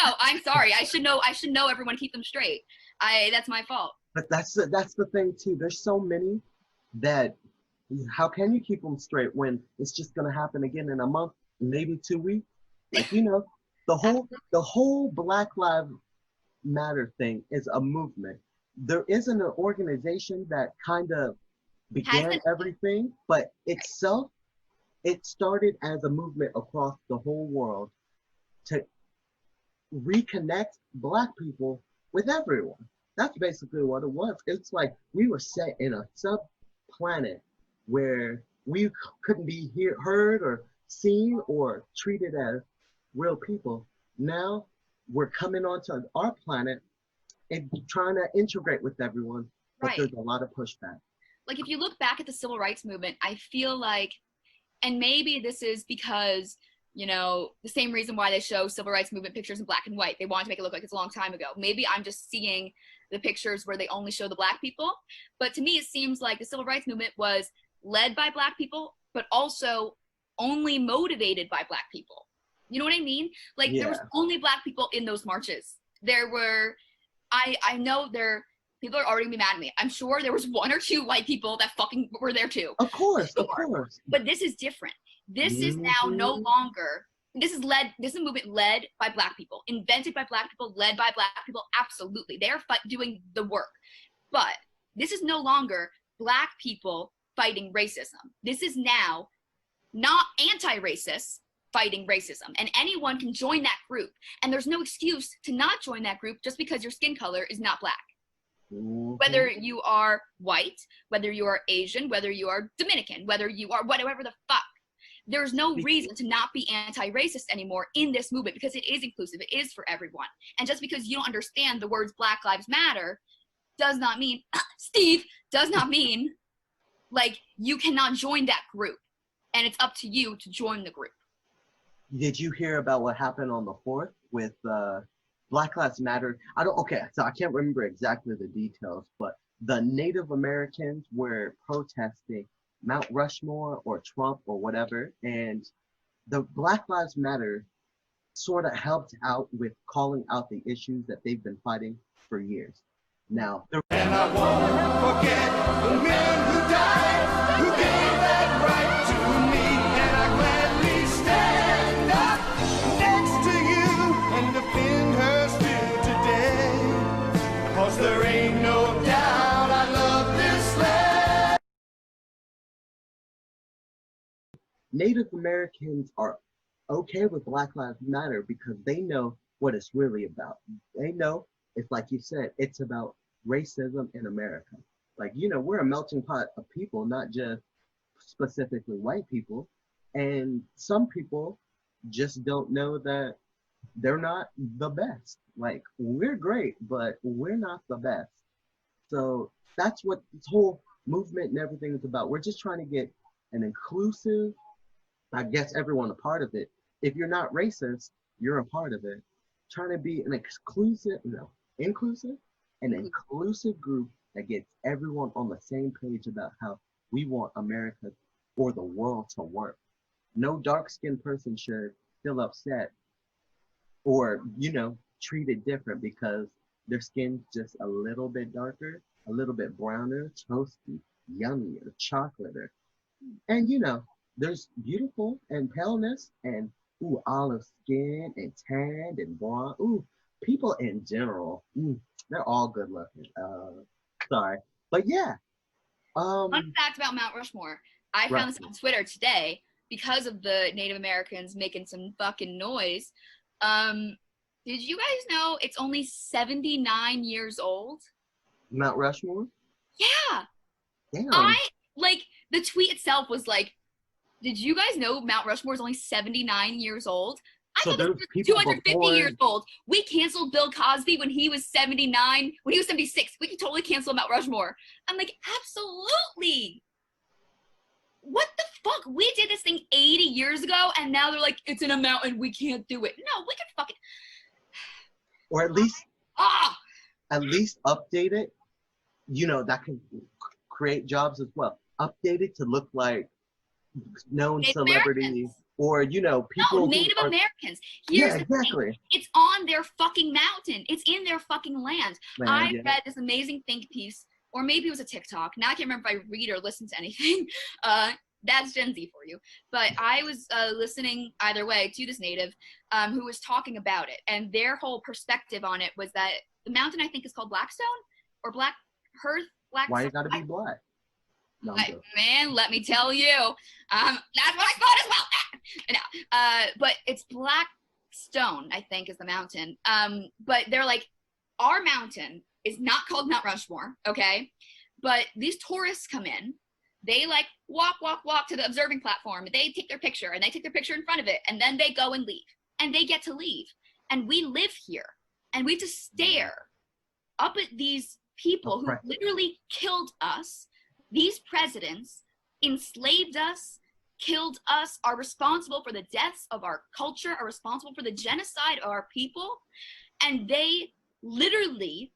No, I'm sorry. I should know everyone, keep them straight. That's my fault. But that's the thing too. There's so many that how can you keep them straight when it's just gonna happen again in a month, maybe 2 weeks? Like the whole Black Lives Matter thing is a movement. There isn't an organization that kind of began everything, but itself, it started as a movement across the whole world to reconnect Black people with everyone. That's basically what it was. It's like we were set in a sub-planet where we couldn't be heard or seen or treated as real people. Now we're coming onto our planet and trying to integrate with everyone, but there's a lot of pushback. Like if you look back at the civil rights movement, I feel like, and maybe this is because, you know, the same reason why they show civil rights movement pictures in black and white. They want to make it look like it's a long time ago. Maybe I'm just seeing the pictures where they only show the Black people. But to me, it seems like the civil rights movement was led by Black people, but also only motivated by Black people. You know what I mean? Like there was only Black people in those marches. There were, I know people are already gonna be mad at me. I'm sure there was 1 or 2 white people that fucking were there too. Of course, of course. But this is different. This is now no longer, this is a movement led by Black people, invented by Black people, led by Black people, absolutely. They're doing the work. But this is no longer Black people fighting racism. This is now not anti-racist fighting racism. And anyone can join that group. And there's no excuse to not join that group just because your skin color is not Black. Whether you are white, whether you are Asian, whether you are Dominican, whether you are whatever the fuck. There's no reason to not be anti-racist anymore in this movement because it is inclusive. It is for everyone. And just because you don't understand the words Black Lives Matter does not mean, does not mean like you cannot join that group. And it's up to you to join the group. Did you hear about what happened on the 4th with Black Lives Matter? So I can't remember exactly the details, but the Native Americans were protesting Mount Rushmore or Trump or whatever, and the Black Lives Matter sort of helped out with calling out the issues that they've been fighting for years. Now, and I won't forget the men who died, who gave that right to me, and I gladly stand up next to you and defend her still today, 'cause there ain't no doubt I love this land. Native Americans are okay with Black Lives Matter because they know what it's really about. They know, it's like you said, it's about racism in America. Like, you know, we're a melting pot of people, not just specifically white people. And some people just don't know that they're not the best. Like, we're great, but we're not the best. So that's what this whole movement and everything is about. We're just trying to get an inclusive, I guess everyone a part of it. If you're not racist, you're a part of it. Trying to be an inclusive group that gets everyone on the same page about how we want America or the world to work. No dark-skinned person should feel upset or, you know, treated different because their skin's just a little bit darker, a little bit browner, toasty, yummier, chocolate. And, you know, there's beautiful and paleness and olive skin and tanned and blonde. People in general, they're all good looking. Sorry, but yeah. Fun fact about Mount Rushmore: I found this on Twitter today because of the Native Americans making some fucking noise. Did you guys know it's only 79 years old? Mount Rushmore? Yeah. Damn. The tweet itself was like, did you guys know Mount Rushmore is only 79 years old? I thought it was 250 years old. We canceled Bill Cosby when he was 79, when he was 76. We could totally cancel Mount Rushmore. I'm like, absolutely. What the fuck? We did this thing 80 years ago, and now they're like, it's in a mountain, we can't do it. No, we could fucking... Or at least update it. You know, that can create jobs as well. Update it to look like known Native celebrity, Americans. or you know, people No, who Native are, Americans. yeah, Here's the thing. exactly. It's on their fucking mountain. It's in their fucking land. I Yeah. read this amazing think piece, or maybe it was a TikTok. Now I can't remember if I read or listen to anything. That's Gen Z for you. But I was listening either way to this native who was talking about it, and their whole perspective on it was that the mountain, I think, is called Blackstone or Black Hearth. Why you gotta be black? No, man, let me tell you, that's what I thought as well. No, but it's Blackstone, I think, is the mountain. But they're like, our mountain is not called Mount Rushmore, okay? But these tourists come in, they like walk to the observing platform. They take their picture, and they take their picture in front of it, and then they go and leave, and they get to leave. And we live here, and we have to stare up at these people who literally killed us. These presidents enslaved us, killed us, are responsible for the deaths of our culture, are responsible for the genocide of our people, and they literally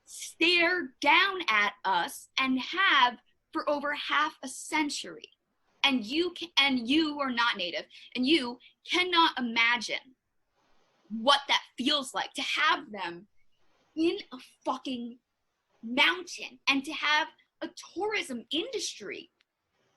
stare down at us and have for over half a century. And you are not Native, and you cannot imagine what that feels like to have them in a fucking mountain and to have a tourism industry,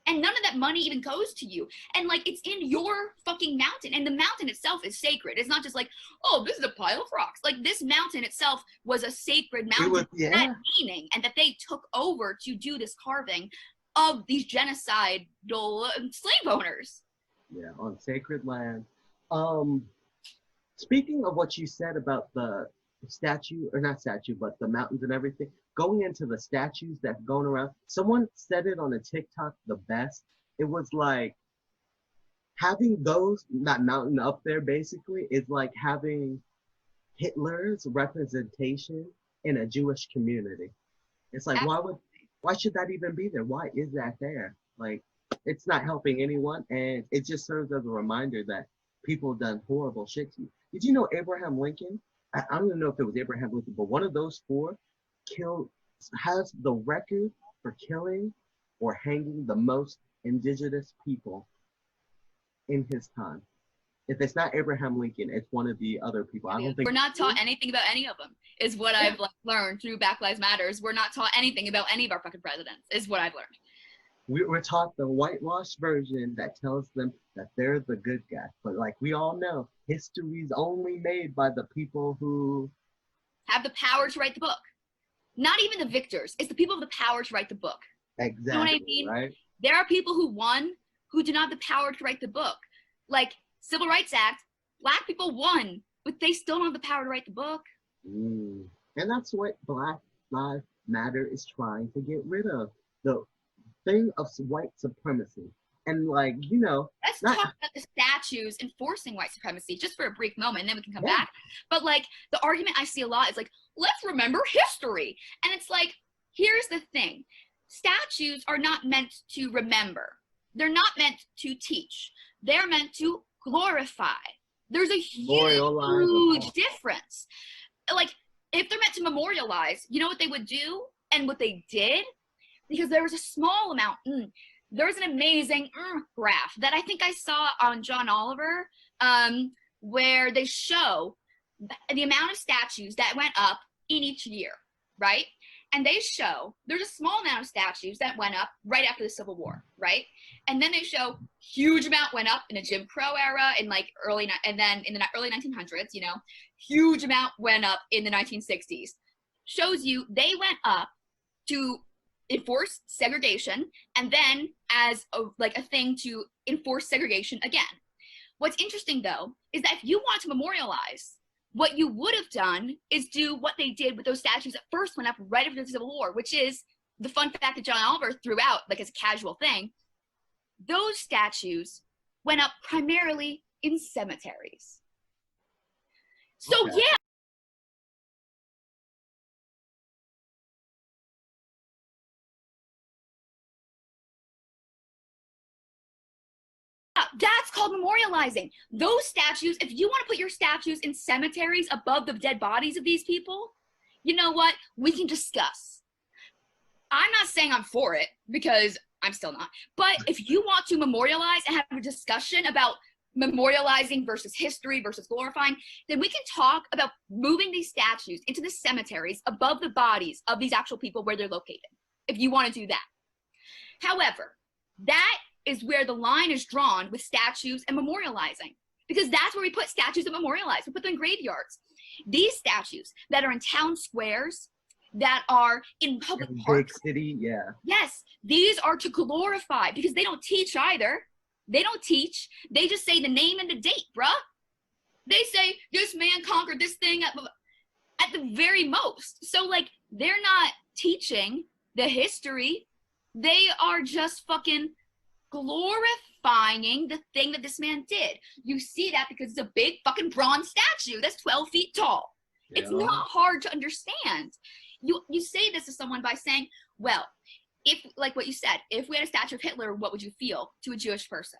and none of that money even goes to you, and like it's in your fucking mountain, and the mountain itself is sacred. It's not just like, oh, this is a pile of rocks. Like, this mountain itself was a sacred mountain, that meaning, and that they took over to do this carving of these genocidal slave owners. Yeah, on sacred land. Speaking of what you said about the statue, or not statue, but the mountains and everything, going into the statues that are going around, someone said it on a TikTok the best. It was like having those, that mountain up there basically is like having Hitler's representation in a Jewish community. It's like, why should that even be there? Why is that there? Like, it's not helping anyone, and it just serves as a reminder that people have done horrible shit to you. Did you know Abraham Lincoln, I don't even know if it was Abraham Lincoln, but one of those four has the record for killing or hanging the most indigenous people in his time. If it's not Abraham Lincoln, it's one of the other people. I don't think we're not taught anything about any of them, is what I've learned through Black Lives Matters. We're not taught anything about any of our fucking presidents, is what I've learned. We're taught the whitewashed version that tells them that they're the good guy. But like we all know, history's only made by the people who have the power to write the book. Not even the victors. It's the people with the power to write the book. Exactly. You know what I mean? Right? There are people who won who do not have the power to write the book. Like Civil Rights Act, Black people won, but they still don't have the power to write the book. And that's what Black Lives Matter is trying to get rid of. The thing of white supremacy. And like, you know, let's talk about the statues enforcing white supremacy just for a brief moment, and then we can come back. But like, the argument I see a lot is like, let's remember history. And it's like, here's the thing. Statues are not meant to remember. They're not meant to teach. They're meant to glorify. There's a huge difference. Like, if they're meant to memorialize, you know what they would do and what they did? Because there was a small amount, there was an amazing graph that I think I saw on John Oliver, where they show the amount of statues that went up in each year, right? And they show there's a small amount of statues that went up right after the Civil War, right? And then they show huge amount went up in the Jim Crow era, in like and then in the early 1900s, you know, huge amount went up in the 1960s. Shows you they went up to enforce segregation, and then as a thing to enforce segregation again. What's interesting though is that if you want to memorialize, what you would have done is do what they did with those statues that first went up right after the Civil War, which is the fun fact that John Oliver threw out like as a casual thing. Those statues went up primarily in cemeteries. So yeah. That's called memorializing. Those statues, if you want to put your statues in cemeteries above the dead bodies of these people, you know what? We can discuss. I'm not saying I'm for it, because I'm still not. But if you want to memorialize and have a discussion about memorializing versus history versus glorifying, then we can talk about moving these statues into the cemeteries above the bodies of these actual people where they're located, if you want to do that. However, that is where the line is drawn with statues and memorializing, because that's where we put statues and memorialize. We put them in graveyards. These statues that are in town squares, that are in public parks. Big city, yeah. Yes, these are to glorify, because they don't teach either. They don't teach. They just say the name and the date, bruh. They say this man conquered this thing at the very most. So like, they're not teaching the history. They are just fucking glorifying the thing that this man did. You see that because it's a big fucking bronze statue that's 12 feet tall. Yeah. It's not hard to understand. You say this to someone by saying, well, if, like what you said, if we had a statue of Hitler, what would you feel to a Jewish person?